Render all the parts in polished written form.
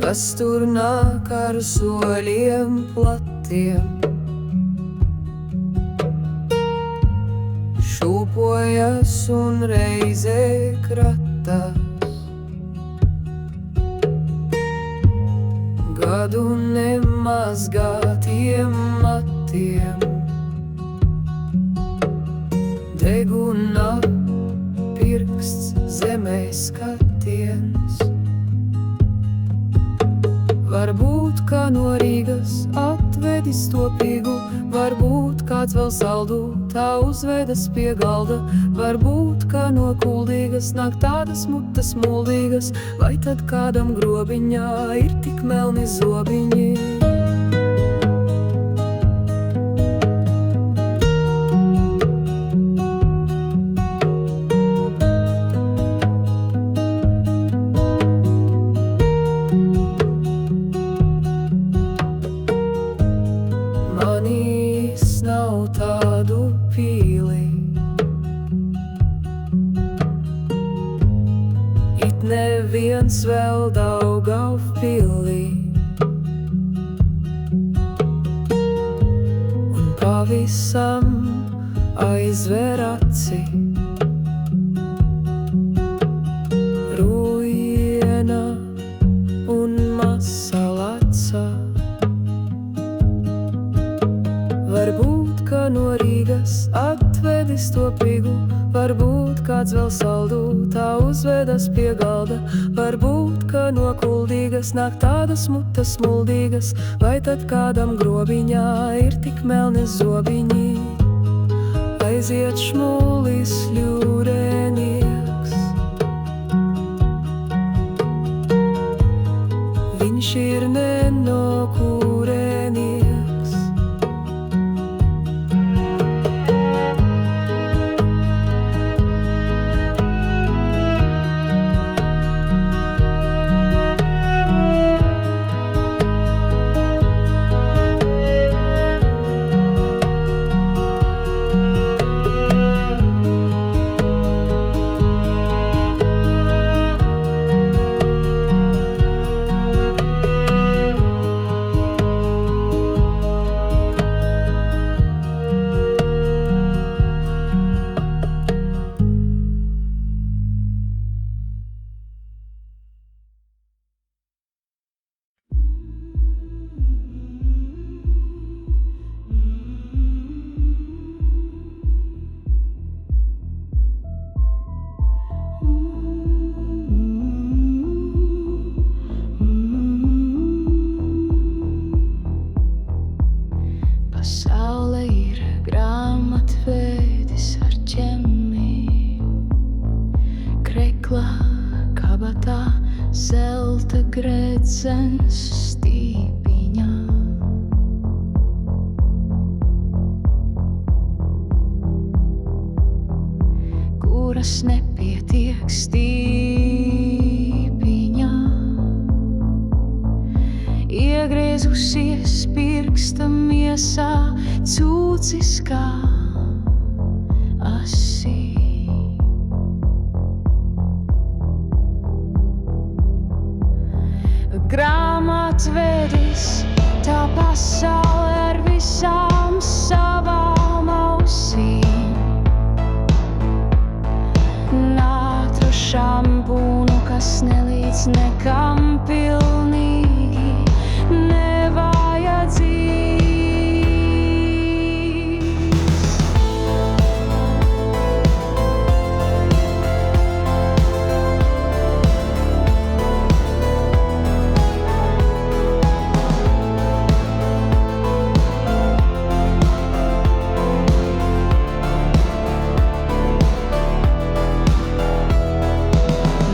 kas tur nāk ar soļiem platiem. Šūpojas un reizē kratās, gadu nemazgātiem matiem. Deguna pirksts zemē skatiens. Varbūt, kā no Rīgas atvedis to pigu, varbūt kāds vēl saldu tā uzvedas pie galda, varbūt, kā no Kuldīgas nāk tādas mutes muldīgas, vai tad kādam grobiņā ir tik melni zobiņi. Manīs nav tādu pīli, it neviens vēl Daugavpilī, un pavisam aizver aci. Rujiena un Masalaca. Varbūt, ka no Rīgas atvedis to pigu, varbūt kāds vēl saldu tā uzvedas pie galda, varbūt, ka no Kuldīgas nāk tādas mutes muldīgas, vai tad kādam grobiņā ir tik melni zobiņi. Aiziet šmulis ļurenieks, viņš ir nenokūrenieks. Pasaule ir grāmatvedis ar ķemmiju, krekla kabatā zelta gredzens stīpiņā. Kuras nepietiek stīpiņā, iegriezusies pirksta miesā, cūcis kā asī. Grāmatvedis, tā pasaule ar visām savām ausīm, nātru šampūnu, kas nelīdz nekam pilnīgi nevajadzīs.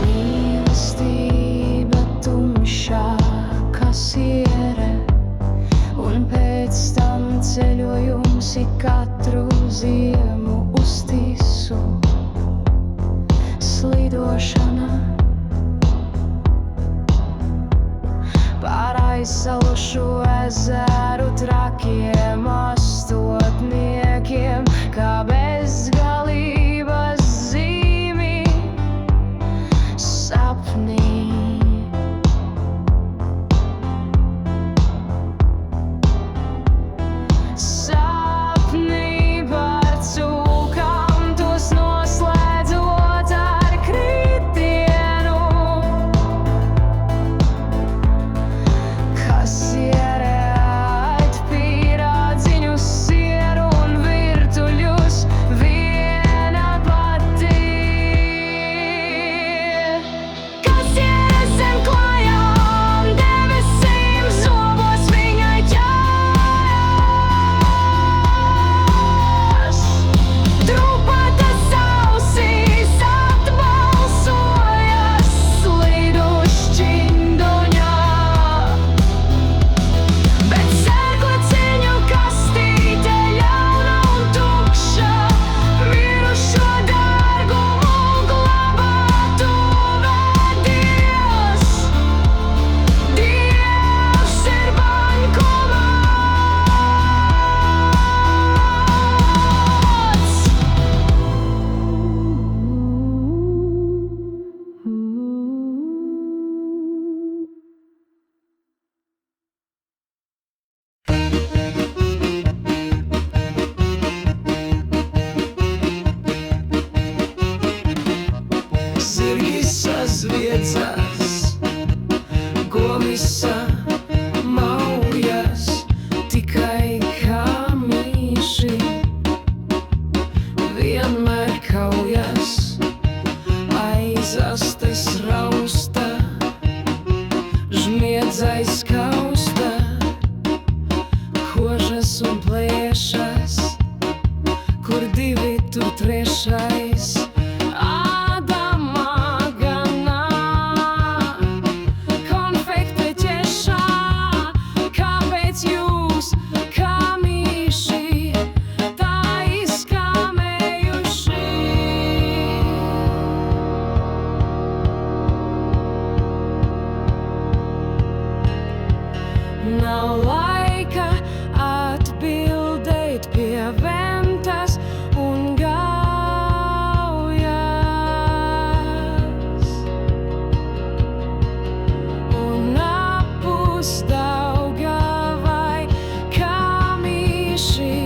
Mīlestība tumšā kasiere, un pēc tam ceļojums ik katru ziemu uz tisu. Slidošana pār aizsalušu ezeru trakiem astotniekiem, kā bezgalības zīmi sapnī. visa maujas, tikai kā mīši vienmēr kaujas. Aizastais rausta, žmiedzais kausta, kožas un plēšas, kur divi tur trešais. Ādama ganā, konfekte ķešā, kāpēc jūs, kā mīši, tā izskamējuši? Nav laika atbildēt pie ventas un gaujas, un apus Daugavai kā mīši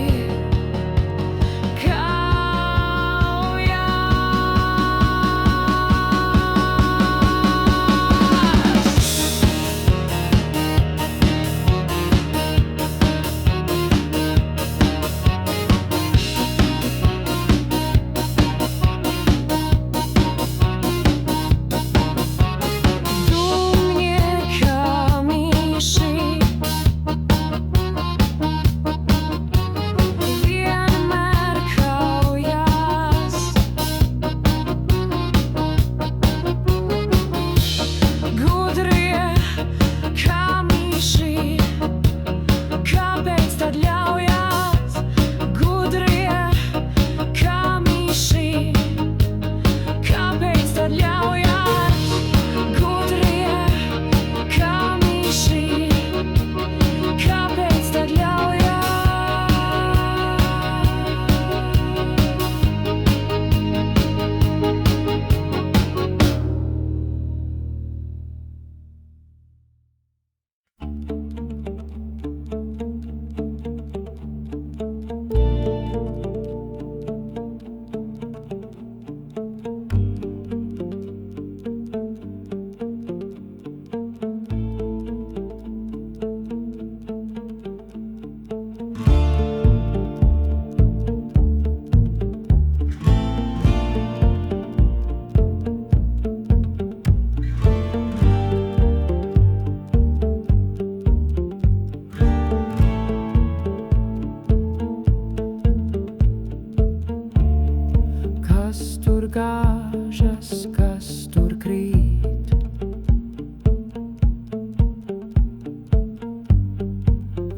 gāžas, kas tur krīt.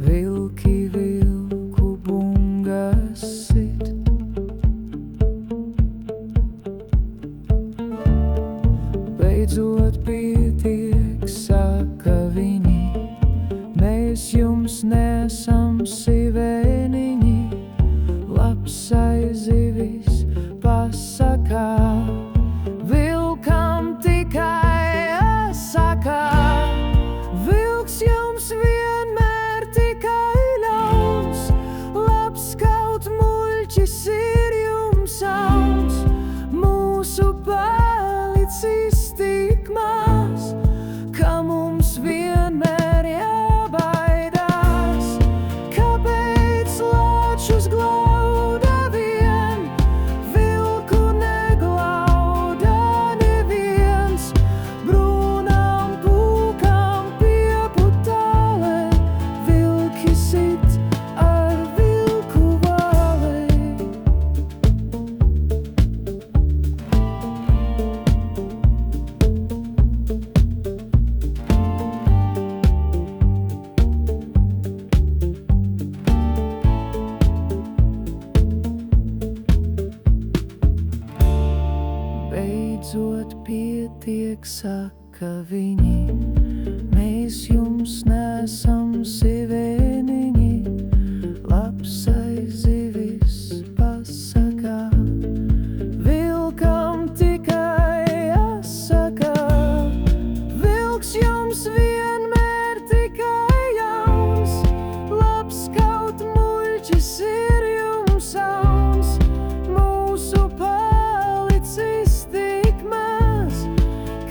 Vilki vilku bungas sit. Beidzot pietiek, saka viņi, mēs jums nesam sivēniņi, lapsai zivis pasakā, vilkam tikai asakā. Vilks jums vienmēr tikai ļauns, labs kaut muļķis ir jums auns. Mūsu palicis tik maz, ka mums vienmēr jābaidās. Kāpēc lāčus glauda vien, vilku neglauda neviens? Brūnām pūkām pieputālē, vilki sit ar vilku vālē. Beidzot pietiek, saka viņi, mēs jums nesam sivēniņi, lapsai zivis pasakā, vilkam tikai asakā. Vilks jums vienmēr tikai jauns, labs kaut muļķis ir jums auns. Mūsu palicis tik maz,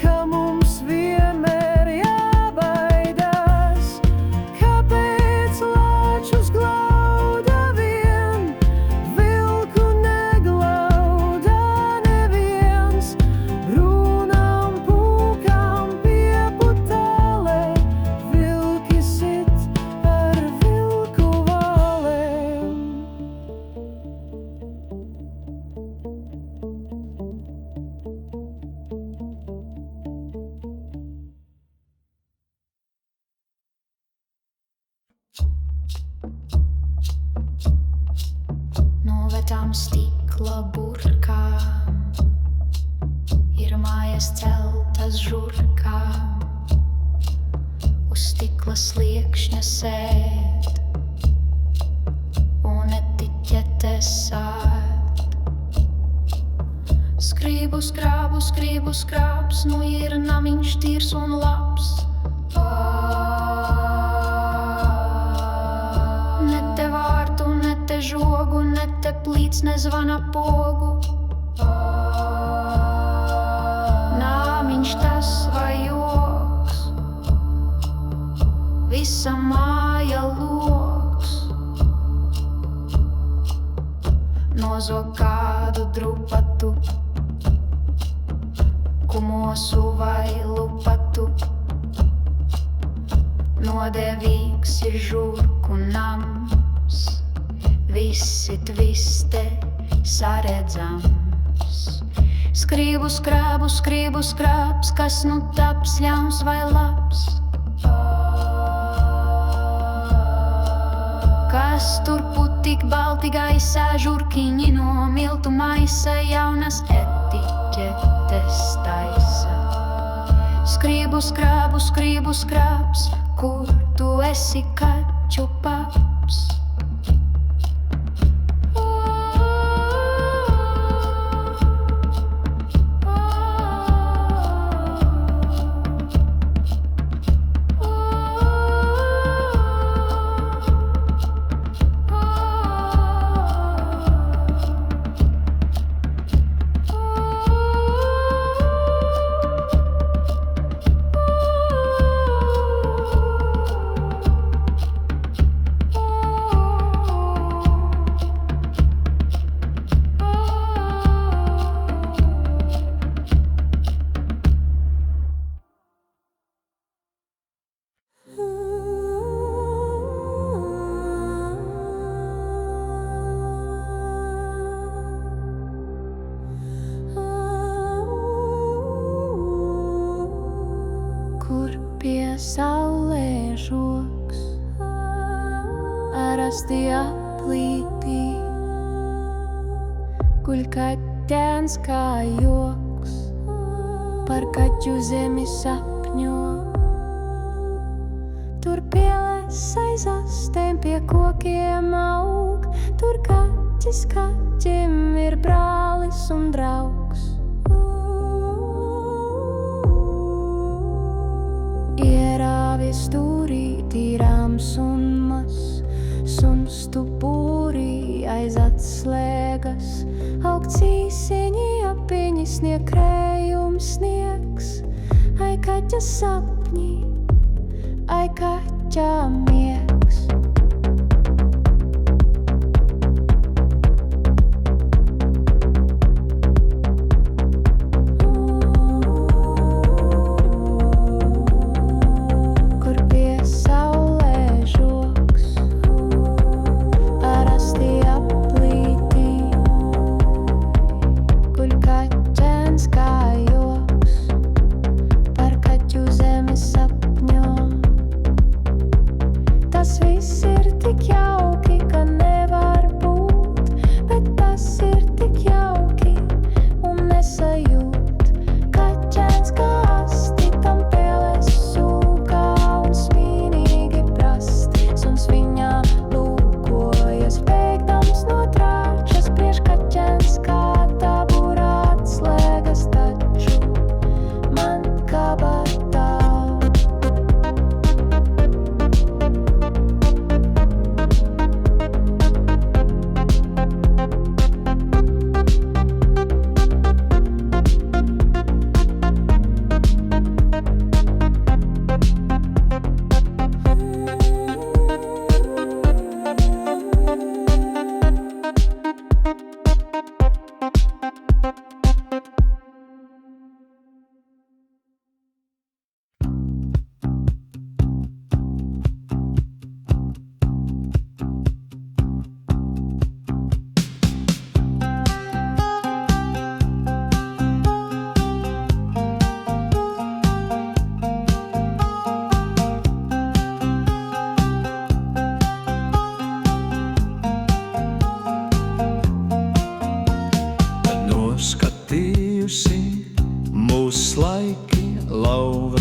ka mums vienmēr jābaidās. stikla burkām, ir mājas celtas žurkām, uz stikla sliekšņa sēd un etiķetes sād. Skrību, skrābu, skrību, skrābs, nu ir namiņš tīrs un labs. Ne te vārtu, ne te žogu, ne te plīts, ne zvana pogu. Nāmiņš tas vai joks, visa māja loks. Nozog kādu drupatu, kumosu vai lupatu. Nodevīgs ir žurku nams, visi tviste saredzams. Skrību, skrābu, skrību, skrābs, kas nu taps ļauns vai labs. Kas turpu tik balti gaisā, žurkiņi no miltu maisa, jaunas etiķetes taisa. Skrību, skrābu, skrību, skrābs, kur tu esi kaķu paps. Saulē žoks, rasti aplītī, guļ kaķēns kā joks, par kaķu zemi sapņo. Tur pielēs aiz astēm pie kokiem aug, tur kaķis kaķim ir brālis un draugs. Ierāvi stūrītī rāms un mas, suns stupūrī aiz atslēgas. Aug cīsiņi apiņi, snieg krējums sniegs. Ai kaķa sapņi, ai kaķa miegs.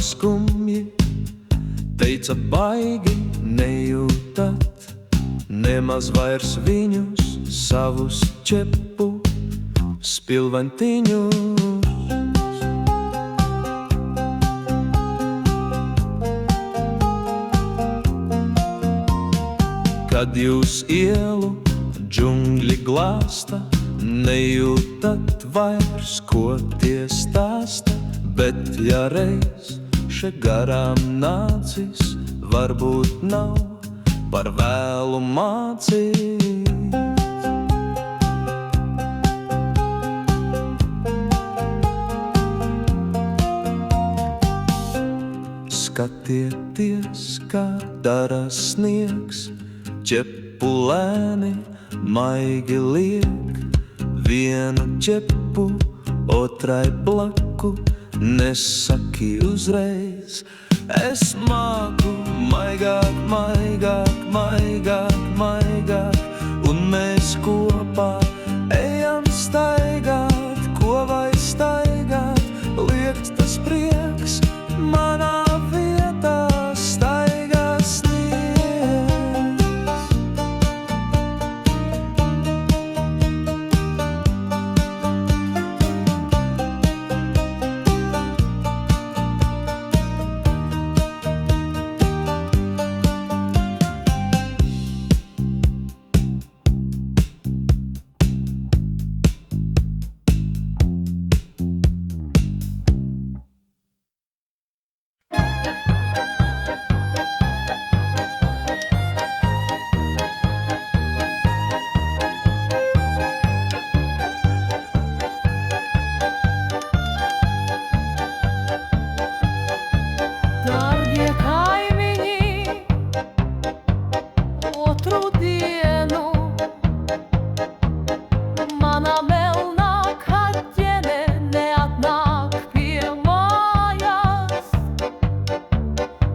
skumji, teica baigi nejūtat nemaz vairs viņus, savus čepu spilventiņus. Kad jūs ielu džungļi glāsta, nejūtat vairs, ko tie stāsta, bet ja reiz še garām nācis, varbūt nav par vēlu mācīt. Skatieties, kā dara sniegs, ķepu lēni, maigi liek, vienu ķepu otrai blaku, nesaki uzreiz. Es māku maigāk, maigāk, maigāk, maigāk, un mēs kopā ejam staigāt, ko vai staigāt, liekt tas prieks, manā vietā staigā sniegs. Dārgie kaimiņi, otru dienu mana melnā kaķene neatnāk pie mājās.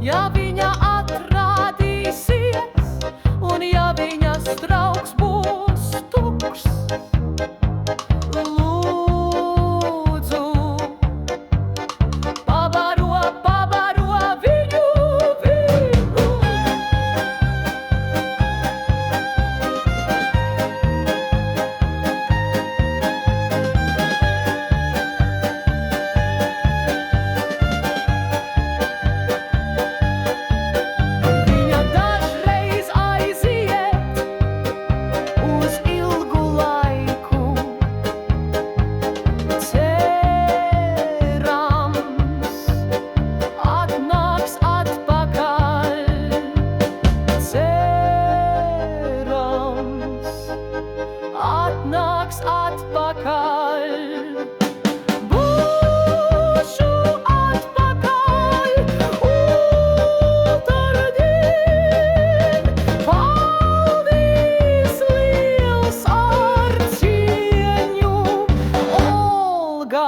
Ja viņa atrādīsies, un ja viņas draugs būs tukšs, lūdzu, pabaro viņu vilu. Viņa dažreiz aiziet uz ilgu laiku, cerams, atnāks atpakaļ, cerams, atnāks atpakaļ. Būšu atpakaļ otrdien, paldies liels ar cieņu, Olga.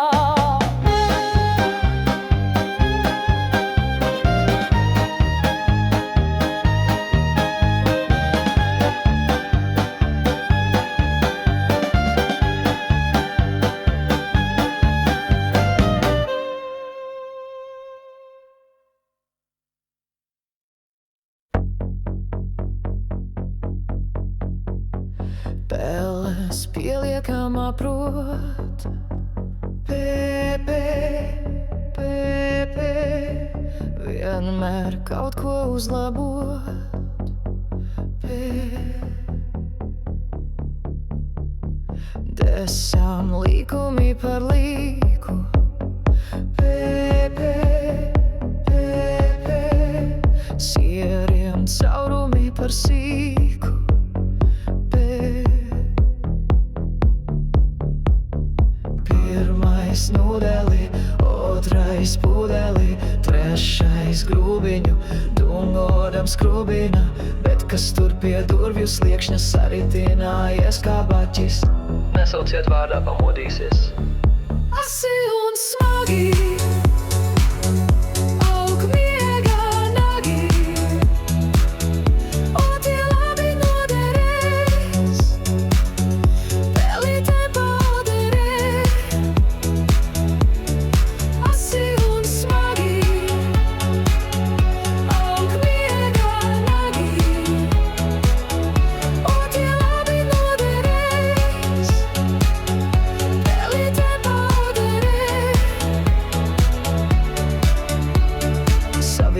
Pēles pieliekamā prot, vienmēr kaut ko uzlabot. Desam līkumi par līku, sieriem caurumi par sīku. Pirmais nūdeli, otrais pūdeli, trešais grūbiņu, dungodam skrubina, bet kas tur pie durvju sliekšņa saritinājies kā baķis. Nesauciet vārdā, pamodīsies. Asi un smagi, aug miegā nagi, o tie labi noderēs, pelītē paderē. Asi un smagi,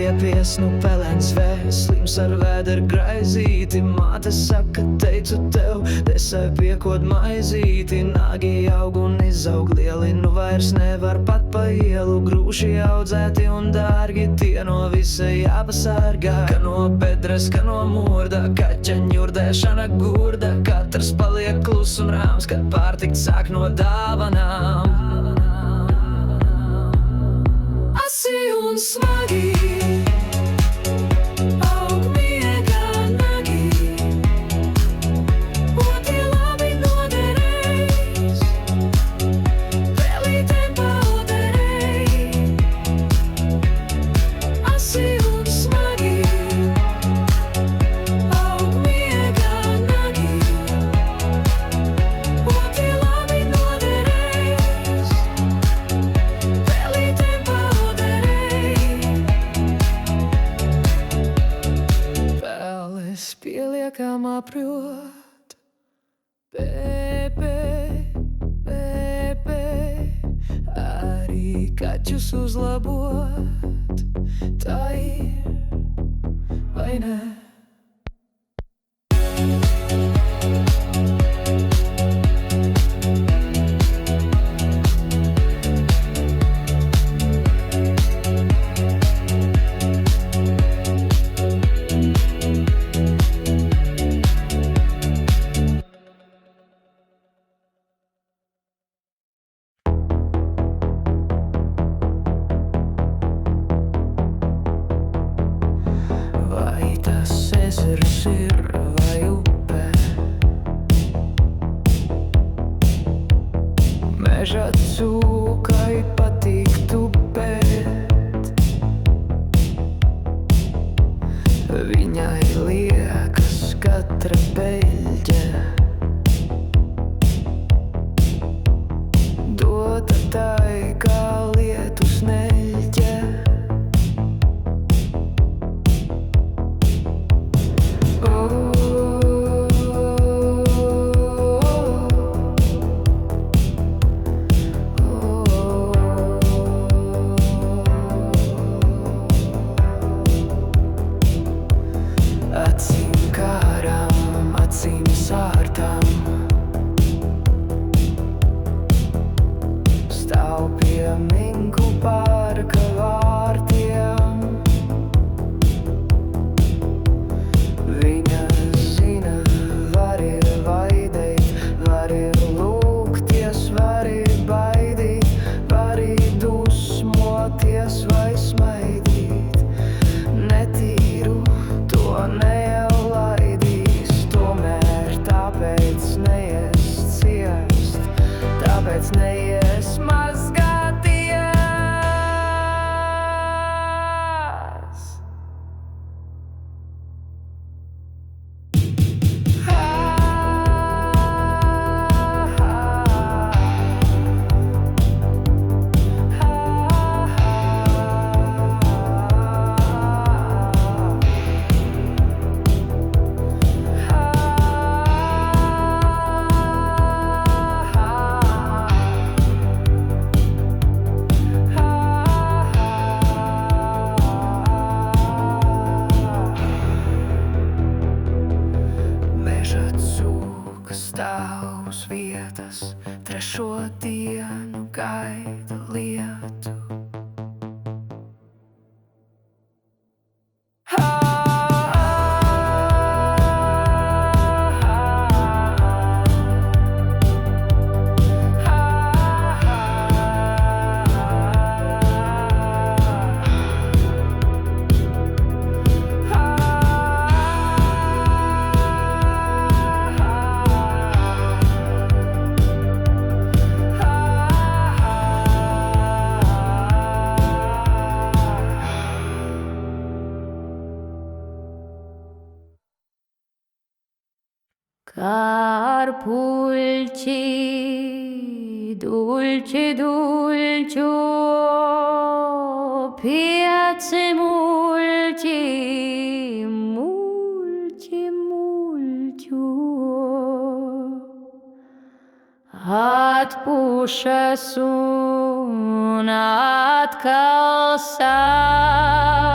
Stiepies nu pelens vēs, slims ar vēderu graizīti. Māte saka, teicu tev, desai piekod maizīti. Nāgi aug un izaug lieli, nu vairs nevar pat pa ielu. Grūši audzēti un dārgi, tie no visa jāpasargā. Ka no bedres, ka no murda, kaķa ņurdēšana gurda. Katrs paliek klus un rāms, kad pārtikt sāk no dāvanām. Asi un smagi aug miega nagi, oti labi noderēs, pelītēm pauderēj. Asi un smagi aug miega nagi, oti labi noderēs, pelītēm pauderēj. Pēles pieliekam aprot, arī kaķus uzlabot. Tā ir, vai ne? Vai tas ezers ir vai upe? Meža cūkai patīk tupēt, viņai liekas katra beļģe dota tai kā lietus neļģe. Acīm kārām, acīm sārtām, stāv pie minku parka vārtiem. Viņa zina, var ir vaidēt, var ir lūgties, var ir baidīt, var ir dusmoties vai smaidīt. Netīru to neielaidīs, tomēr tāpēc neies ciest, tāpēc neies mazgāties. Meža cūka stāv uz vietas, trešo dienu gaida lietu. Carpulci, dulce, dulcio, piazze multi, multi, multio. Atpušas un atkal sāk.